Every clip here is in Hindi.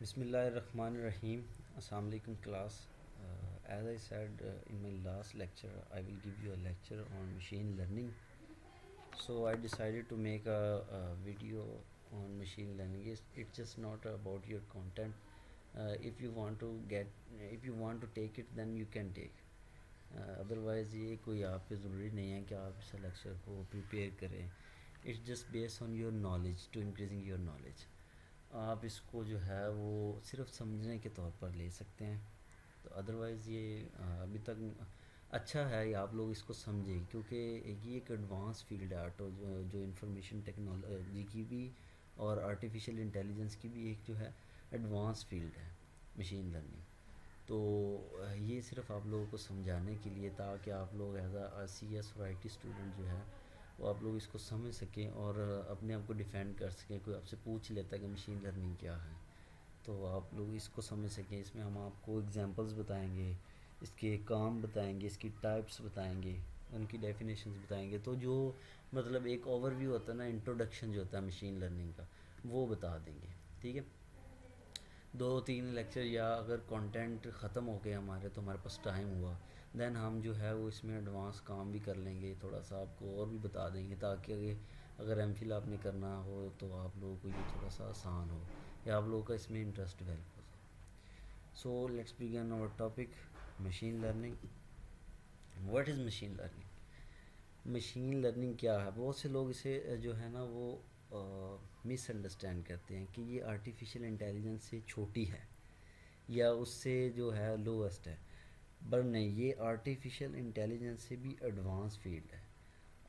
Bismillahirrahmanirrahim. Assalamu alaikum class. As I said in my last lecture, I will give you a lecture on machine learning. So I decided to make a video on machine learning. It's just not about your content. If you want to take it, then you can take. Otherwise ये कोई आप पे ज़रूरी नहीं है कि आप इस लेक्चर को प्रिपेयर करें. It's just based on your knowledge, to increasing your knowledge. आप इसको जो है वो सिर्फ समझने के तौर पर ले सकते हैं. तो अदरवाइज़ ये अभी तक अच्छा है ये आप लोग इसको समझें, क्योंकि ये एक एडवांस फील्ड है आटो जो इंफॉर्मेशन टेक्नोलॉजी की भी और आर्टिफिशियल इंटेलिजेंस की भी एक जो है एडवांस फील्ड है मशीन लर्निंग. तो ये सिर्फ आप लोगों को समझाने के लिए, ताकि आप लोग एज आ CS और IT स्टूडेंट जो है वो आप लोग इसको समझ सकें और अपने आप को डिफेंड कर सकें. कोई आपसे पूछ लेता है कि मशीन लर्निंग क्या है, तो आप लोग इसको समझ सकें. इसमें हम आपको एग्जांपल्स बताएंगे, इसके काम बताएंगे, इसकी टाइप्स बताएंगे, उनकी डेफिनेशंस बताएंगे. तो जो मतलब एक ओवरव्यू होता है ना, इंट्रोडक्शन जो होता है मशीन लर्निंग का, वो बता देंगे. ठीक है. 2-3 लेक्चर या अगर कंटेंट ख़त्म हो गए हमारे, तो हमारे पास टाइम हुआ, देन हम जो है वो इसमें एडवांस काम भी कर लेंगे, थोड़ा सा आपको और भी बता देंगे, ताकि अगर MPhil आपने करना हो तो आप लोगों को ये थोड़ा सा आसान हो या आप लोगों का इसमें इंटरेस्ट डेवलप हो जाए. So let's begin our topic, machine learning. What is machine learning? Machine learning क्या है? बहुत से लोग इसे जो है ना वो मिसअंडरस्टैंड करते हैं कि ये आर्टिफिशियल इंटेलिजेंस से छोटी है या उससे जो है लोएस्ट है. पर नहीं, ये आर्टिफिशियल इंटेलिजेंस से भी एडवांस फील्ड है.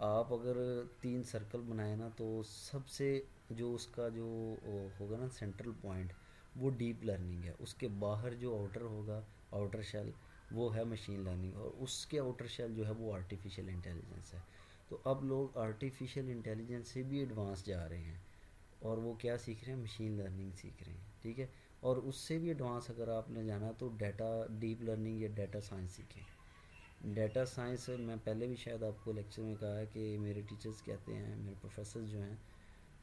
आप अगर 3 सर्कल बनाए ना, तो सबसे जो उसका जो होगा ना सेंट्रल पॉइंट, वो डीप लर्निंग है. उसके बाहर जो आउटर होगा, आउटर शेल, वो है मशीन लर्निंग, और उसके आउटर शेल जो है वो आर्टिफिशियल इंटेलिजेंस है. तो अब लोग आर्टिफिशियल इंटेलिजेंस से भी एडवांस जा रहे हैं और वो क्या सीख रहे हैं? मशीन लर्निंग सीख रहे हैं. ठीक है. और उससे भी एडवांस अगर आपने जाना तो डाटा डीप लर्निंग या डाटा साइंस सीखें. डाटा साइंस मैं पहले भी शायद आपको लेक्चर में कहा है कि मेरे टीचर्स कहते हैं, मेरे प्रोफेसर जो हैं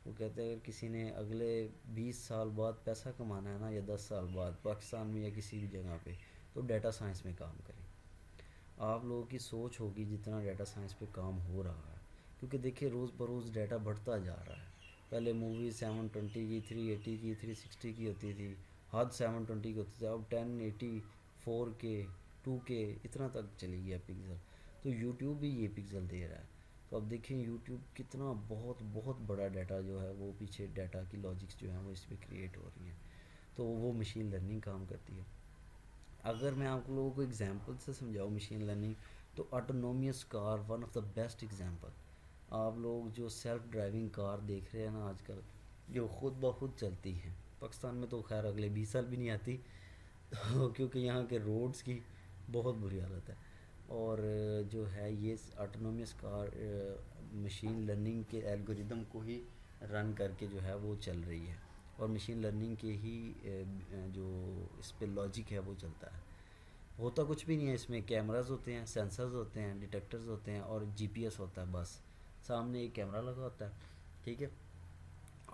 वो कहते हैं, अगर किसी ने अगले 20 साल बाद पैसा कमाना है ना, या 10 साल बाद पाकिस्तान में या किसी भी जगह पे, तो डाटा साइंस में काम करें. आप लोगों की सोच होगी जितना डाटा साइंस पे काम हो रहा है, क्योंकि देखिए रोज़ बरोज़ डाटा बढ़ता जा रहा है. पहले मूवी 720 की, 380 की, 360 की होती थी, हद 720 की होती थी, अब 1080, 4K, 2K इतना तक चली गया पिक्सल. तो यूट्यूब भी ये पिक्सल दे रहा है. तो अब देखें यूट्यूब कितना बहुत बहुत बड़ा डाटा जो है वो पीछे डाटा की लॉजिक्स जो हैं वो इसमें क्रिएट हो रही हैं. तो वो मशीन लर्निंग काम करती है. अगर मैं आप लोगों को एग्जांपल से समझाऊँ मशीन लर्निंग, तो autonomous car one of the best example. आप लोग जो सेल्फ ड्राइविंग कार देख रहे हैं ना आजकल, जो खुद ब खुद चलती हैं, पाकिस्तान में तो खैर अगले 20 साल भी नहीं आती क्योंकि यहाँ के रोड्स की बहुत बुरी हालत है. और जो है ये ऑटोनोमियस कार मशीन लर्निंग के एल्गोरिदम को ही रन करके जो है वो चल रही है, और मशीन लर्निंग के ही जो इस पे लॉजिक है वो चलता है. होता कुछ भी नहीं है इसमें. कैमरास होते हैं, सेंसर्स होते हैं, डिटेक्टर्स होते हैं और GPS होता है. बस सामने एक कैमरा लगा होता है. ठीक है.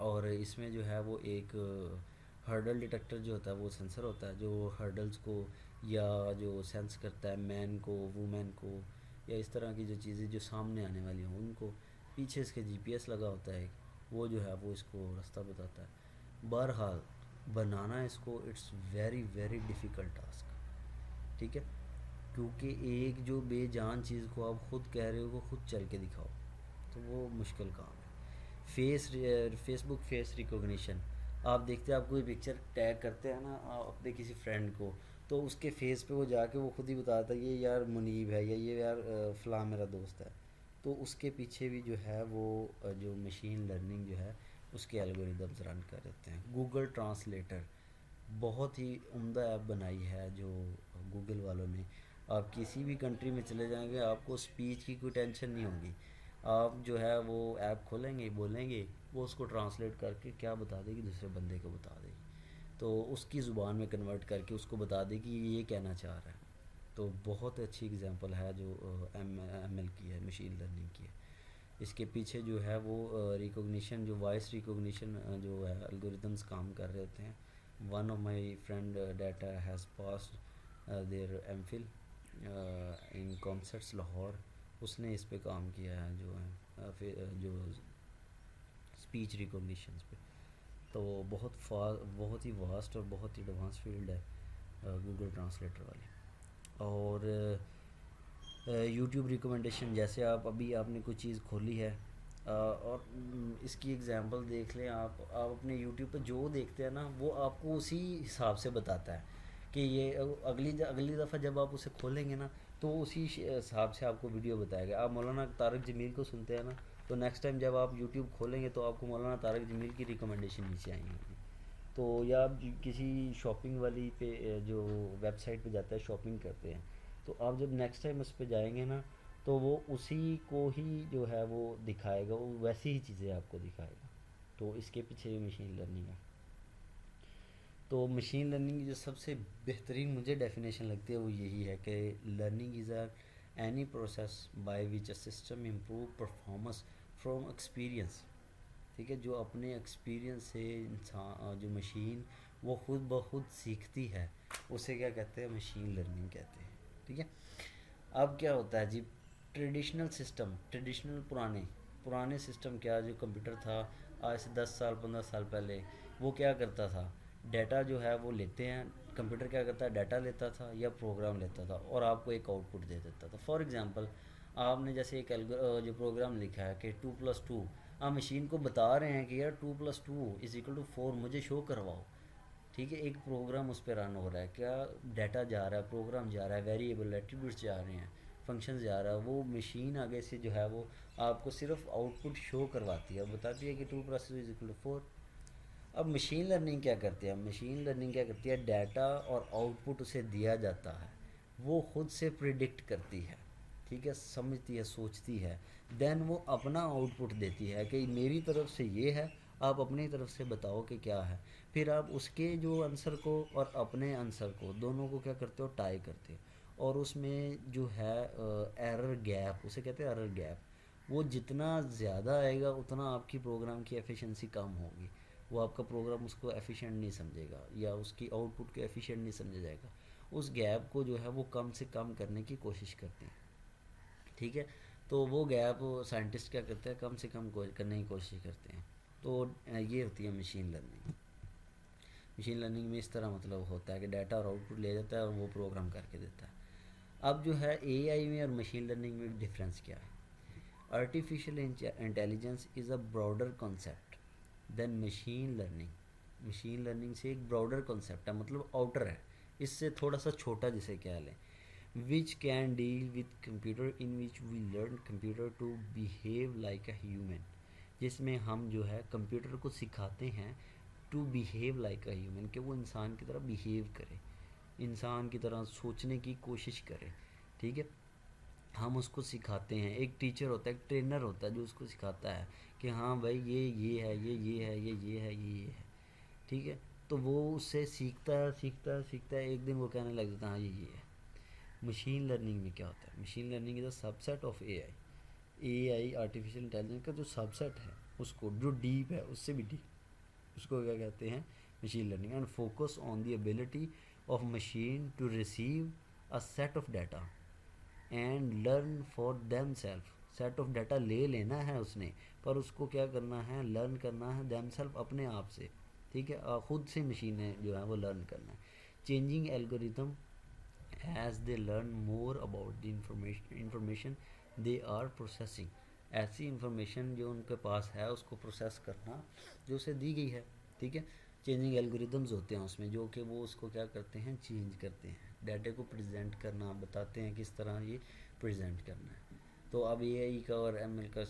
और इसमें जो है वो एक हर्डल डिटेक्टर जो होता है वो सेंसर होता है, जो हर्डल्स को या जो सेंस करता है मैन को, वुमेन को, या इस तरह की जो चीज़ें जो सामने आने वाली हों उनको. पीछे इसके GPS लगा होता है, वो जो है वो इसको रास्ता बताता है. बहरहाल बनाना इसको it's very very difficult task. ठीक है. क्योंकि एक जो बेजान चीज़ को आप ख़ुद कह रहे हो वो खुद चल के दिखाओ, तो वो मुश्किल काम है. फेसबुक फेस रिकॉग्निशन, आप देखते हैं, आप कोई पिक्चर टैग करते हैं ना आप अपने किसी फ्रेंड को, तो उसके फेस पे वो जाके वो खुद ही बताता है ये यार मुनीब है या ये यार फ़लाँ मेरा दोस्त है. तो उसके पीछे भी जो है वो जो मशीन लर्निंग जो है उसके एल्गोरिदम्स रन कर देते हैं. गूगल ट्रांसलेटर बहुत ही उम्दा ऐप बनाई है जो गूगल वालों ने. आप किसी भी कंट्री में चले जाएंगे, आपको स्पीच की कोई टेंशन नहीं होगी. आप जो है वो ऐप खोलेंगे, बोलेंगे, वो उसको ट्रांसलेट करके क्या बता देगी, दूसरे बंदे को बता देगी. तो उसकी ज़ुबान में कन्वर्ट करके उसको बता देगी ये कहना चाह रहा है. तो बहुत अच्छी एग्जांपल है जो ML की है, मशीन लर्निंग की है. इसके पीछे जो है वो रिकॉग्निशन, जो वॉइस रिकॉग्निशन जो है एल्गोरिदम्स काम कर रहे होते हैं, one of my friend that has passed their MPhil in concerts Lahore, उसने इस पे काम किया है जो है फिर जो स्पीच रिकॉग्निशन पे। तो बहुत ही वास्ट और बहुत ही एडवांस फील्ड है गूगल ट्रांसलेटर वाली। और यूट्यूब रिकमेंडेशन, जैसे आप अभी आपने कोई चीज़ खोली है और इसकी एग्जांपल देख लें आप अपने यूट्यूब पे जो देखते हैं ना वो आपको उसी हिसाब से बताता है कि ये अगली दफ़ा जब आप उसे खोलेंगे ना तो उसी हिसाब से आपको वीडियो बताएगा। आप मौलाना तारक जमील को सुनते हैं ना, तो नेक्स्ट टाइम जब आप यूट्यूब खोलेंगे तो आपको मौलाना तारक जमील की रिकमेंडेशन नीचे आएंगी। तो या आप किसी शॉपिंग वाली पे जो वेबसाइट पे जाता है शॉपिंग करते हैं, तो आप जब नेक्स्ट टाइम उस पे जाएंगे ना तो वो उसी को ही जो है वो दिखाएगा, वो वैसी ही चीज़ें आपको दिखाएगा। तो इसके पीछे भी मशीन लर्निंग है। तो मशीन लर्निंग की जो सबसे बेहतरीन मुझे डेफिनेशन लगती है वो यही है कि learning is a any process by which a system improve performance from experience. ठीक है, जो अपने एक्सपीरियंस से इंसान जो मशीन वो खुद ब खुद सीखती है, उसे क्या कहते हैं, मशीन लर्निंग कहते हैं। ठीक है। अब क्या होता है जी, ट्रेडिशनल सिस्टम, ट्रेडिशनल पुराने पुराने सिस्टम क्या, जो कंप्यूटर था आज से 10 साल 15 साल पहले, वो क्या करता था, डाटा जो है वो लेते हैं, कंप्यूटर क्या करता है, डाटा लेता था या प्रोग्राम लेता था और आपको एक आउटपुट दे देता था। फॉर एग्ज़ाम्पल आपने जैसे एक जो प्रोग्राम लिखा है कि 2+2, आप मशीन को बता रहे हैं कि यार 2+2=4 मुझे शो करवाओ। ठीक है, एक प्रोग्राम उस पर रन हो रहा है, क्या डाटा जा रहा है, प्रोग्राम जा रहा है, वेरिएबल एट्रीब्यूट्स जा रहे हैं, फंक्शन जा रहा है, वो मशीन आगे से जो है वो आपको सिर्फ आउटपुट शो करवाती है, बताती है कि 2+2=4। अब मशीन लर्निंग क्या करती है, मशीन लर्निंग क्या करती है, डाटा और आउटपुट उसे दिया जाता है, वो खुद से प्रिडिक्ट करती है। ठीक है, समझती है, सोचती है, देन वो अपना आउटपुट देती है कि मेरी तरफ से ये है, आप अपनी तरफ से बताओ कि क्या है। फिर आप उसके जो आंसर को और अपने आंसर को दोनों को क्या करते हो, टाई करते हो। और उसमें जो है एरर गैप, उसे कहते हैं एरर गैप, वो जितना ज़्यादा आएगा उतना आपकी प्रोग्राम की एफिशिएंसी कम होगी, वो आपका प्रोग्राम उसको एफिशिएंट नहीं समझेगा या उसकी आउटपुट को एफिशिएंट नहीं समझा जाएगा। उस गैप को जो है वो कम से कम करने की कोशिश करते हैं। ठीक है, तो वो गैप साइंटिस्ट क्या करते हैं, कम से कम करने की कोशिश करते हैं। तो ये होती है मशीन लर्निंग। मशीन लर्निंग में इस तरह मतलब होता है कि डाटा और आउटपुट ले जाता है और वो प्रोग्राम करके देता है। अब जो है एआई में और मशीन लर्निंग में डिफरेंस क्या है। Artificial intelligence is a broader concept than machine learning. Machine learning से एक ब्रॉडर कॉन्सेप्ट है, मतलब आउटर है, इससे थोड़ा सा छोटा जिसे कह लें, which can deal with computer in which we learn computer to behave like a human, जिसमें हम जो है कंप्यूटर को सिखाते हैं to behave like a human, कि वो इंसान की तरह बिहेव करे, इंसान की तरह सोचने की कोशिश करे। ठीक है, हम उसको सिखाते हैं, एक टीचर होता है, एक ट्रेनर होता है जो उसको सिखाता है कि हाँ भाई ये है, ये है, ये है, ये है। ठीक है, तो वो उससे सीखता है, सीखता है, सीखता है, एक दिन वो कहने लग जाता है हाँ ये है। मशीन लर्निंग में क्या होता है, machine learning is a subset of AI artificial intelligence का जो सबसेट है, उसको जो डीप है उससे भी डीप, उसको क्या कहते हैं, machine learning. And focus on the ability of machine to receive a set of data and learn for them self. Set of data ले लेना है उसने, पर उसको क्या करना है, लर्न करना है देम सेल्फ, अपने आप से। ठीक है, खुद से मशीनें जो है वो लर्न करना है। Changing algorithm as they learn more about the information they are processing. ऐसी इंफॉर्मेशन जो उनके पास है उसको प्रोसेस करना जो उसे दी गई है। ठीक है, चेंजिंग एल्गोरिदम्स होते हैं उसमें, जो कि वो उसको क्या करते हैं, चेंज करते हैं, डाटे को प्रेजेंट करना, बताते हैं किस तरह ये प्रेजेंट करना है। तो अब एआई का और एमएल का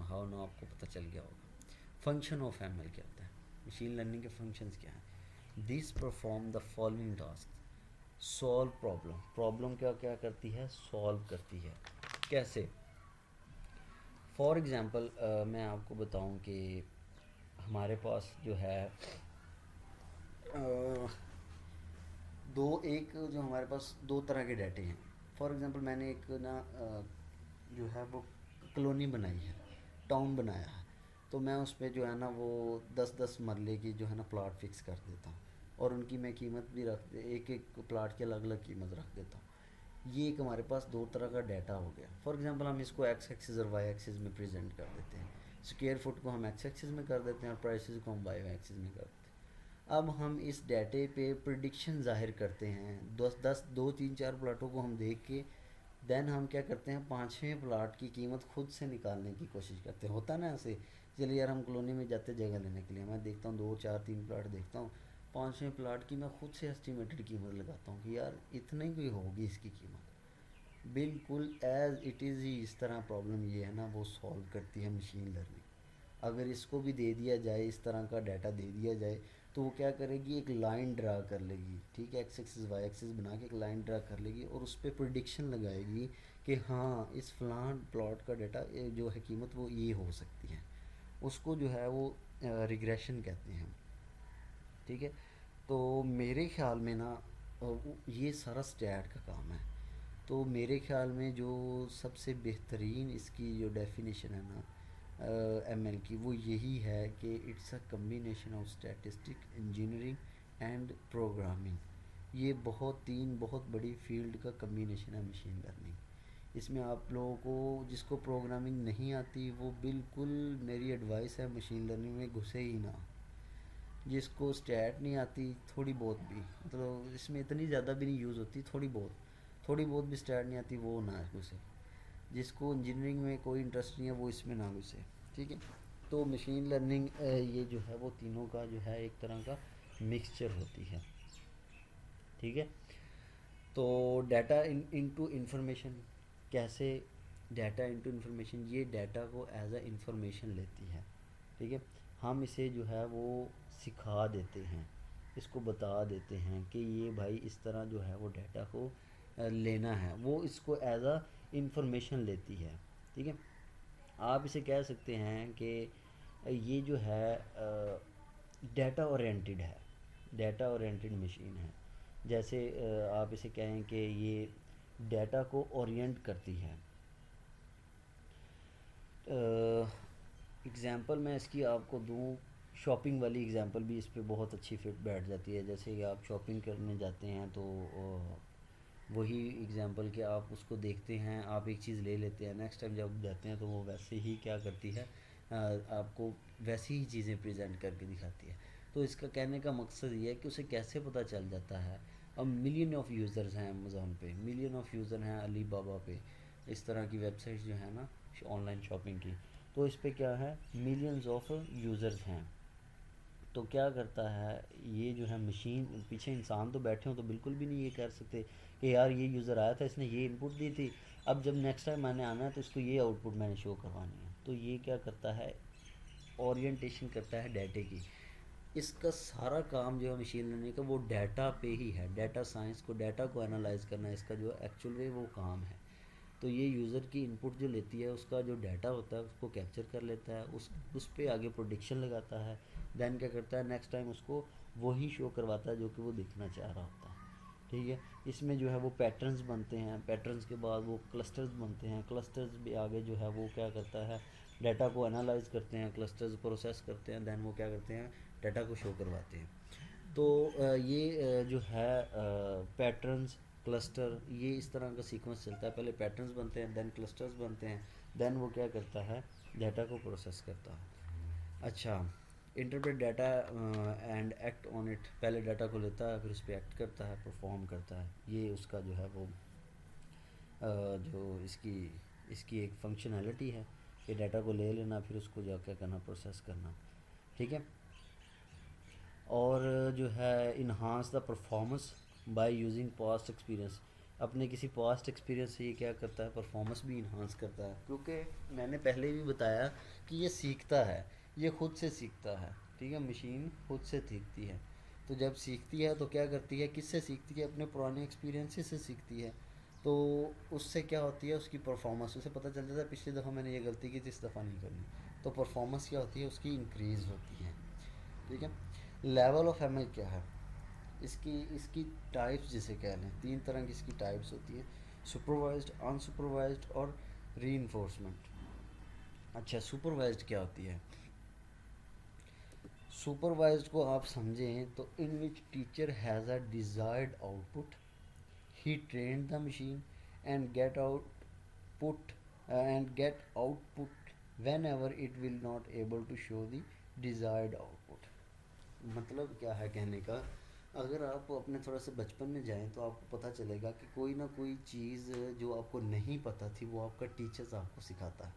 हाउ ना आपको पता चल गया होगा। फंक्शन ऑफ एमएल क्या होता है, मशीन लर्निंग के फंक्शंस क्या हैं। This perform the following task. Solve problem, problem क्या क्या करती है, सॉल्व करती है। कैसे, फॉर एग्ज़ाम्पल मैं आपको बताऊं कि हमारे पास जो है दो एक जो हमारे पास दो तरह के डाटे हैं। फॉर एग्ज़ाम्पल मैंने एक ना जो है वो कॉलोनी बनाई है, टाउन बनाया है, तो मैं उस पर जो है ना वो 10-10 मरले की जो है ना प्लॉट फिक्स कर देता हूँ और उनकी मैं कीमत भी एक एक प्लाट की अलग अलग कीमत रख देता हूँ। ये एक हमारे पास दो तरह का डाटा हो गया। फॉर एग्जांपल हम इसको एक्स एक्सिस और वाई एक्सिस में प्रेजेंट कर देते हैं। स्क्वायर फुट को हम एक्स एक्सिस में कर देते हैं और प्राइसेस को हम वाई एक्सिस में कर देते हैं। अब हम इस डाटे पे प्रिडिक्शन ज़ाहिर करते हैं। दो तीन चार प्लाटों को हम देख के देन हम क्या करते हैं, पाँचवें प्लाट की कीमत खुद से निकालने की कोशिश करते हैं। होता ना ऐसे, चलिए यार हम कॉलोनी में जाते जगह लेने के लिए, मैं देखता हूँ दो चार तीन प्लाट देखता हूँ, पाँचवें प्लाट की मैं खुद से एस्टिमेटेड कीमत लगाता हूँ कि यार इतने की होगी इसकी कीमत। बिल्कुल एज इट इज़ ही इस तरह प्रॉब्लम ये है ना वो सॉल्व करती है मशीन लर्निंग। अगर इसको भी दे दिया जाए, इस तरह का डाटा दे दिया जाए, तो वो क्या करेगी, एक लाइन ड्रा कर लेगी, ठीक है, एक्स एक्सिस वाई एक्सिस बना के एक लाइन ड्रा कर लेगी और उस पर प्रिडिक्शन लगाएगी कि हाँ इस फलां प्लॉट का डाटा जो है कीमत वो ये हो सकती है। उसको जो है वो रिग्रेशन कहते हैं, ठीक है। तो मेरे ख्याल में ना ये सारा स्टैट का काम है। तो मेरे ख्याल में जो सबसे बेहतरीन इसकी जो डेफिनेशन है ना एमएल की, वो यही है कि it's a combination of statistic, engineering and programming. ये तीन बहुत बड़ी फील्ड का कम्बिनेशन है मशीन लर्निंग। इसमें आप लोगों को जिसको प्रोग्रामिंग नहीं आती वो बिल्कुल मेरी एडवाइस है मशीन लर्निंग में घुसे ही ना। जिसको स्टैट नहीं आती थोड़ी बहुत भी, मतलब इसमें इतनी ज़्यादा भी नहीं यूज़ होती, थोड़ी बहुत भी स्टैट नहीं आती वो ना घुसे। जिसको इंजीनियरिंग में कोई इंटरेस्ट नहीं है वो इसमें ना घुसे, ठीक है। तो मशीन लर्निंग ये जो है वो तीनों का जो है एक तरह का मिक्सचर होती है, ठीक है। तो डाटा इनटू इंफॉर्मेशन, कैसे डाटा इनटू इंफॉर्मेशन, ये डाटा को एज अ इंफॉर्मेशन लेती है, ठीक है। हम इसे जो है वो सिखा देते हैं, इसको बता देते हैं कि ये भाई इस तरह जो है वो डाटा को लेना है, वो इसको एज अ इंफॉर्मेशन लेती है, ठीक है। आप इसे कह सकते हैं कि ये जो है डाटा ओरिएंटेड है, डाटा ओरिएंटेड मशीन है। जैसे आप इसे कहें कि ये डाटा को ओरिएंट करती है। एग्ज़ाम्पल मैं इसकी आपको दूँ, शॉपिंग वाली एग्ज़ाम्पल भी इस पे बहुत अच्छी फिट बैठ जाती है। जैसे कि आप शॉपिंग करने जाते हैं तो वही एग्ज़ाम्पल कि आप उसको देखते हैं, आप एक चीज़ ले लेते हैं, नेक्स्ट टाइम जब जाते हैं तो वो वैसे ही क्या करती है, आपको वैसी ही चीज़ें प्रेजेंट करके दिखाती है। तो इसका कहने का मकसद ये है कि उसे कैसे पता चल जाता है। अब मिलियन ऑफ यूज़र्स हैं अमेज़ॉन पे, मिलियन ऑफ यूज़र हैं अली बाबा पे, इस तरह की वेबसाइट्स जो है ना ऑनलाइन शॉपिंग की। तो इस पे क्या है, मिलियंस ऑफ यूज़र्स हैं। तो क्या करता है ये जो है मशीन, पीछे इंसान तो बैठे हों तो बिल्कुल भी नहीं ये कर सकते कि यार ये यूज़र आया था, इसने ये इनपुट दी थी, अब जब नेक्स्ट टाइम मैंने आना है तो इसको ये आउटपुट मैंने शो करवानी है। तो ये क्या करता है, ओरिएंटेशन करता है डाटे की। इसका सारा काम जो है मशीन लर्निंग का वो डाटा पे ही है। डाटा साइंस को, डाटा को एनालाइज करना इसका जो एक्चुअल में वो काम है। तो ये यूज़र की इनपुट जो लेती है उसका जो डाटा होता है उसको कैप्चर कर लेता है, उस पे आगे प्रोडिक्शन लगाता है, देन क्या करता है नेक्स्ट टाइम उसको वही शो करवाता है जो कि वो देखना चाह रहा होता है, ठीक है। इसमें जो है वो पैटर्न्स बनते हैं, पैटर्न्स के बाद वो क्लस्टर्स बनते हैं, क्लस्टर्स भी आगे जो है वो क्या करता है, डाटा को एनालाइज करते हैं, क्लस्टर्स प्रोसेस करते हैं, देन वो क्या करते हैं, डाटा को शो करवाते हैं। तो ये जो है पैटर्न्स, क्लस्टर, ये इस तरह का सीक्वेंस चलता है। पहले पैटर्न्स बनते हैं, देन क्लस्टर्स बनते हैं, देन वो क्या करता है, डाटा को प्रोसेस करता है। अच्छा, interpret data and act on it, पहले डाटा को लेता है फिर उस पर एक्ट करता है, परफॉर्म करता है। ये उसका जो है वो जो इसकी इसकी एक फंक्शनैलिटी है कि डाटा को ले लेना फिर उसको जा क्या करना, प्रोसेस करना, ठीक है। और जो है enhance the performance by using past experience, अपने किसी पास्ट एक्सपीरियंस से ये क्या करता है, परफॉर्मेंस भी इन्हांस करता है। क्योंकि मैंने पहले भी बताया कि ये सीखता है, ये खुद से सीखता है, ठीक है, मशीन खुद से सीखती है। तो जब सीखती है तो क्या करती है, किससे सीखती है, अपने पुराने एक्सपीरियंस से सीखती है। तो उससे क्या होती है, उसकी परफॉर्मेंस, उसे पता चल जाता है पिछली दफ़ा मैंने ये गलती की थी, इस दफ़ा नहीं करनी। तो परफॉर्मेंस क्या होती है, उसकी इंक्रीज़ होती है, ठीक है। लेवल ऑफ एमएल क्या है, इसकी इसकी टाइप्स जिसे कह लें, तीन तरह की इसकी टाइप्स होती है, सुपरवाइज्ड, अनसुपरवाइज्ड और रीइंफोर्समेंट। अच्छा, सुपरवाइज्ड क्या होती है, सुपरवाइज्ड को आप समझें तो in which teacher has a desired output, he trained the machine and get output whenever it will not able to show the desired output. मतलब क्या है कहने का, अगर आप अपने थोड़ा सा बचपन में जाएं तो आपको पता चलेगा कि कोई ना कोई चीज़ जो आपको नहीं पता थी वो आपका टीचर्स आपको सिखाता है,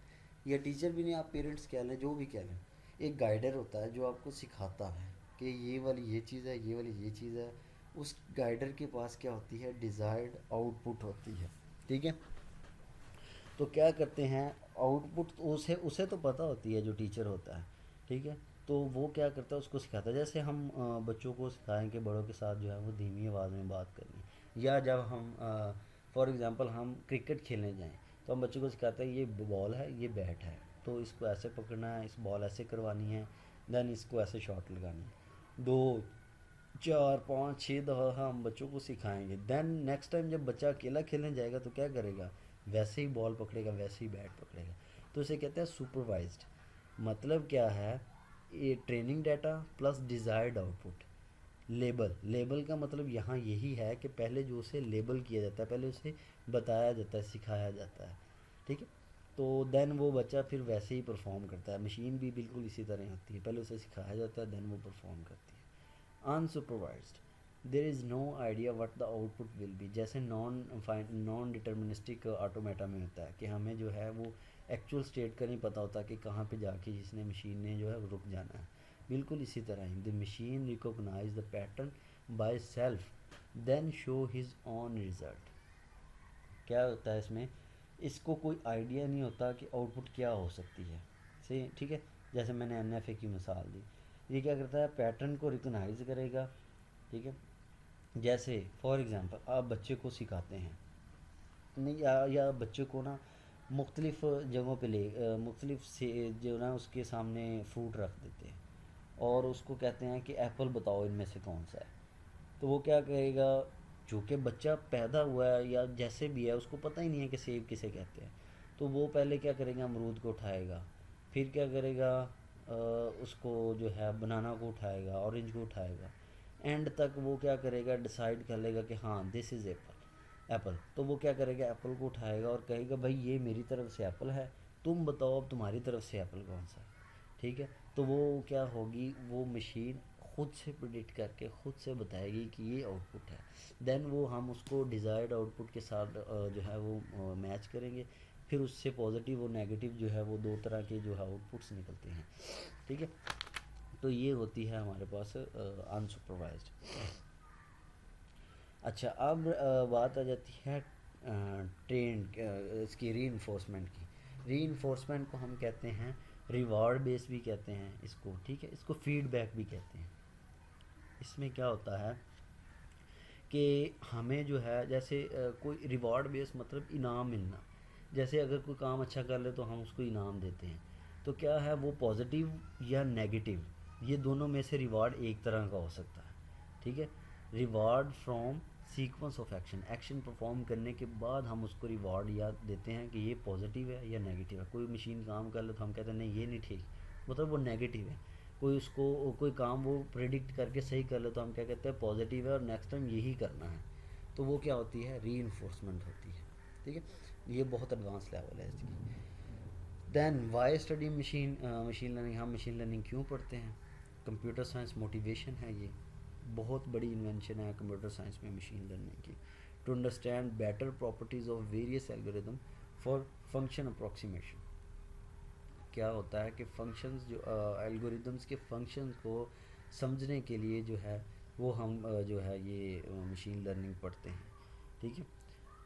या टीचर भी नहीं, आप पेरेंट्स कह लें, जो भी कह लें, एक गाइडर होता है जो आपको सिखाता है कि ये वाली ये चीज़ है, ये वाली ये चीज़ है। उस गाइडर के पास क्या होती है, डिज़ायर्ड आउटपुट होती है, ठीक है। तो क्या करते हैं, आउटपुट तो उसे उसे तो पता होती है जो टीचर होता है, ठीक है। तो वो क्या करता है, उसको सिखाता है। जैसे हम बच्चों को सिखाएं कि बड़ों के साथ जो है वो धीमी आवाज़ में बात करनी, या जब हम फॉर एग्ज़ाम्पल हम क्रिकेट खेलने जाएं तो हम बच्चों को सिखाते हैं ये बॉल है, ये बैट है, तो इसको ऐसे पकड़ना है, इस बॉल ऐसे करवानी है, देन इसको ऐसे शॉट लगानी है। 2 4 5 6 दफ़ा हम बच्चों को सिखाएंगे। देन नेक्स्ट टाइम जब बच्चा अकेला खेलने जाएगा तो क्या करेगा, वैसे ही बॉल पकड़ेगा, वैसे ही बैट पकड़ेगा। तो इसे कहते हैं सुपरवाइज्ड। मतलब क्या है, ये training data plus desired output. Label, label का मतलब यहाँ यही है कि पहले जो उसे लेबल किया जाता है, पहले उसे बताया जाता है, सिखाया जाता है, ठीक है। तो देन वो बच्चा फिर वैसे ही परफॉर्म करता है। मशीन भी बिल्कुल इसी तरह होती है, पहले उसे सिखाया जाता है, देन वो परफॉर्म करती है। Unsupervised, there is no idea what the output will be. जैसे नॉन डिटर्मिनिस्टिक ऑटोमेटा में होता है कि हमें जो है वो एक्चुअल स्टेट का नहीं पता होता कि कहाँ पे जाके जिसने मशीन ने जो है वो रुक जाना है। बिल्कुल इसी तरह ही the machine recognise the pattern by self then show his own result. क्या होता है इसमें, इसको कोई आइडिया नहीं होता कि आउटपुट क्या हो सकती है, सही, ठीक है। जैसे मैंने NFA की मिसाल दी, ये क्या करता है, पैटर्न को रिकॉग्नाइज करेगा, ठीक है। जैसे फॉर एग्ज़ाम्पल आप बच्चे को सिखाते हैं, नहीं, या बच्चे को ना मुख्तलिफ़ जगहों पे मुख्तलिफ से जो ना उसके सामने फ्रूट रख देते हैं और उसको कहते हैं कि एप्पल बताओ इनमें से कौन सा है। तो वो क्या कहेगा, चूँकि बच्चा पैदा हुआ है या जैसे भी है उसको पता ही नहीं है कि सेब किसे कहते हैं, तो वो पहले क्या करेगा, अमरूद को उठाएगा, फिर क्या करेगा, उसको जो है बनाना को उठाएगा, ऑरेंज को उठाएगा, एंड तक वो क्या करेगा, डिसाइड कर लेगा कि हाँ दिस इज़ एप्पल, एप्पल। तो वो क्या करेगा, एप्पल को उठाएगा और कहेगा भाई ये मेरी तरफ से एप्पल है, तुम बताओ अब तुम्हारी तरफ से एप्पल कौन सा है, ठीक है। तो वो क्या होगी, वो मशीन खुद से प्रिडिक्ट करके खुद से बताएगी कि ये आउटपुट है। देन वो हम उसको डिज़ायर्ड आउटपुट के साथ जो है वो मैच करेंगे, फिर उससे पॉजिटिव और नेगेटिव जो है वो दो तरह के जो है आउटपुट्स निकलते हैं, ठीक है। तो ये होती है हमारे पास अनसुपरवाइज्ड। अच्छा, अब बात आ जाती है ट्रेन इसकी री की। री को हम कहते हैं रिवार्ड बेस भी कहते हैं इसको, ठीक है, इसको फीडबैक भी कहते हैं। इसमें क्या होता है कि हमें जो है जैसे कोई रिवार्ड बेस मतलब इनाम मिलना। जैसे अगर कोई काम अच्छा कर ले तो हम उसको इनाम देते हैं, तो क्या है वो पॉजिटिव या नेगेटिव, ये दोनों में से रिवार्ड एक तरह का हो सकता है, ठीक है। Reward from sequence of action, action perform करने के बाद हम उसको रिवार्ड या देते हैं कि ये पॉजिटिव है या नेगेटिव है। कोई मशीन काम कर ले तो हम कहते हैं नहीं ये नहीं ठीक, मतलब वो नेगेटिव है। कोई काम वो प्रेडिक्ट करके सही कर ले तो हम क्या कहते हैं पॉजिटिव है और नेक्स्ट टाइम यही करना है। तो वो क्या होती है, री होती है, ठीक है। ये बहुत एडवांस लेवल है इसकी। Then why study machine learning, हम मशीन लर्निंग क्यों पढ़ते हैं, कंप्यूटर साइंस मोटिवेशन है, ये बहुत बड़ी इन्वेंशन है कंप्यूटर साइंस में मशीन लर्निंग की। To understand better properties of various algorithm for function approximation. क्या होता है कि फंक्शंस जो एल्गोरिदम्स के फंक्शंस को समझने के लिए जो है वो हम जो है ये मशीन लर्निंग पढ़ते हैं, ठीक है।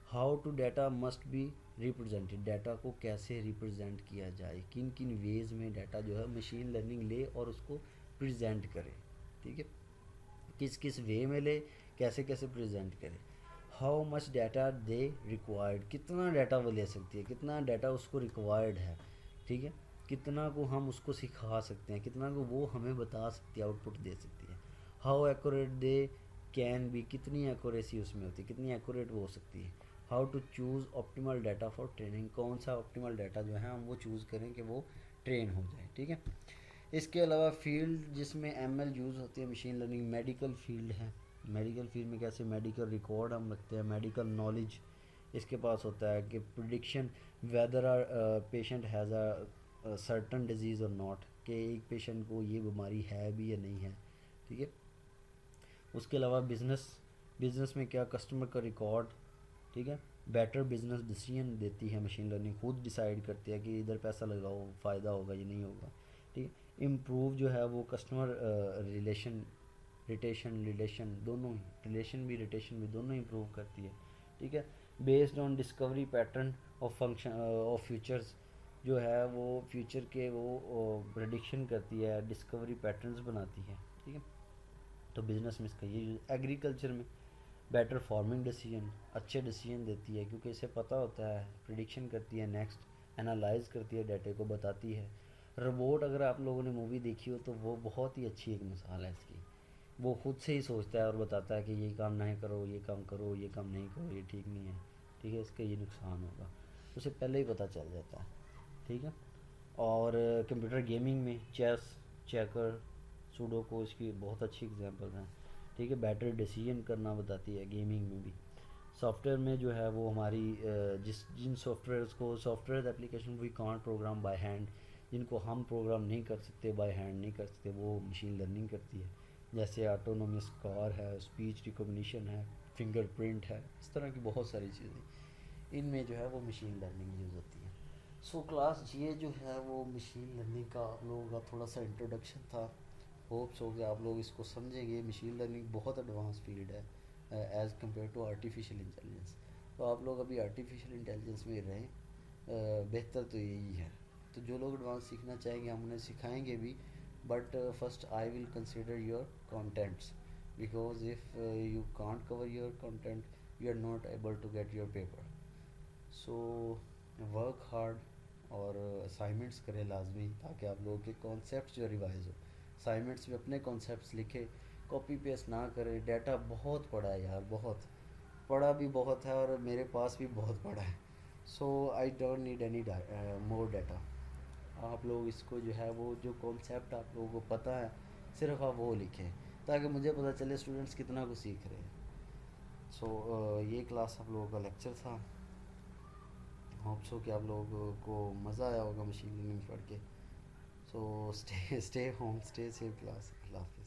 How to data must be represented, data को कैसे रिप्रेजेंट किया जाए, किन किन वेज में डाटा जो है मशीन लर्निंग ले और उसको प्रेजेंट करे, ठीक है, किस किस वे में ले, कैसे कैसे प्रेजेंट करे। How much data they required, कितना डाटा वो ले सकती है, कितना डाटा उसको रिक्वायर्ड है, ठीक है। कितना को हम उसको सिखा सकते हैं, कितना को वो हमें बता सकती है, आउटपुट दे सकती है। How accurate they can be, कितनी एक्यूरेसी उसमें होती है, कितनी एक्यूरेट वो हो सकती है। How to choose optimal data for training, कौन सा ऑप्टिमल डाटा जो है हम वो चूज़ करें कि वो ट्रेन हो जाए, ठीक है। इसके अलावा फील्ड जिसमें एमएल यूज़ होती है मशीन लर्निंग, मेडिकल फील्ड है। मेडिकल फील्ड में कैसे मेडिकल रिकॉर्ड हम रखते हैं, मेडिकल नॉलेज इसके पास होता है कि prediction whether are patient has a certain disease और नॉट, कि एक पेशेंट को ये बीमारी है भी या नहीं है। ठीक है। उसके अलावा बिज़नेस, बिज़नेस में क्या, कस्टमर का रिकॉर्ड। ठीक है। बेटर बिजनेस डिसीजन देती है मशीन लर्निंग, खुद डिसाइड करती है कि इधर पैसा लगाओ फ़ायदा होगा या नहीं होगा। ठीक है। इम्प्रूव जो है वो कस्टमर रिलेशन, रिलेशन दोनों ही, रिलेशन भी रिटेशन भी दोनों इम्प्रूव करती है। ठीक है। Based on discovery pattern of function of futures, जो है वो फ्यूचर के वो प्रेडिक्शन करती है, डिस्कवरी पैटर्न्स बनाती है। ठीक है। तो बिज़नेस में इसका ये, एग्रीकल्चर में बेटर फार्मिंग डिसीजन, अच्छे डिसीजन देती है क्योंकि इसे पता होता है, प्रिडिक्शन करती है, नेक्स्ट एनालाइज करती है, डाटे को बताती है। रोबोट, अगर आप लोगों ने मूवी देखी हो तो वो बहुत ही अच्छी एक मिसाल है इसकी। वो खुद से ही सोचता है और बताता है कि ये काम नहीं करो, ये काम करो, ये काम नहीं करो, ये ठीक नहीं है। ठीक है। इसका ये नुकसान होगा, उसे पहले ही पता चल जाता है। ठीक है। और कंप्यूटर गेमिंग में चेस, चेकर, सुडोको इसकी बहुत अच्छी एग्जांपल हैं। ठीक है। बेटर डिसीजन करना बताती है गेमिंग में भी। सॉफ्टवेयर में जो है वो हमारी जिन सॉफ्टवेयर्स को, software application we can't program by hand, जिनको हम प्रोग्राम नहीं कर सकते, बाय हैंड नहीं कर सकते, वो मशीन लर्निंग करती है। जैसे ऑटोनोमस कार है, स्पीच रिकॉग्निशन है, फिंगरप्रिंट है, इस तरह की बहुत सारी चीज़ें इनमें जो है वो मशीन लर्निंग यूज़ होती है। सो क्लास ये जो है वो मशीन लर्निंग का आप लोगों का थोड़ा सा इंट्रोडक्शन था। होप्स हो गया आप लोग इसको समझेंगे। मशीन लर्निंग बहुत एडवांस फील्ड है as compare to artificial intelligence. तो आप लोग अभी आर्टिफिशियल इंटेलिजेंस में रहें, बेहतर तो यही है। तो जो लोग एडवांस सीखना चाहेंगे हम उन्हें सिखाएंगे भी, but first I will consider your contents, because if you can't cover your content you are not able to get your paper. So work hard और असाइनमेंट्स करें लाजमी, ताकि आप लोगों के कॉन्सेप्ट जो रिवाइज हो। असाइनमेंट्स में अपने कॉन्सेप्ट्स लिखें, कॉपी पेस्ट ना करें। डाटा बहुत पड़ा है यार, बहुत पड़ा भी बहुत है और मेरे पास भी बहुत पड़ा है। So I don't need any more data. आप लोग इसको जो है वो जो कॉन्सेप्ट आप लोगों को पता है सिर्फ आप वो लिखें, ताकि मुझे पता चले स्टूडेंट्स कितना कुछ सीख रहे हैं। सो ये क्लास आप लोगों का लेक्चर था। होप्स हो कि आप लोगों को मज़ा आया होगा मशीन लर्निंग पढ़ के। So stay home, stay safe class. अल्लाह हाफिज़।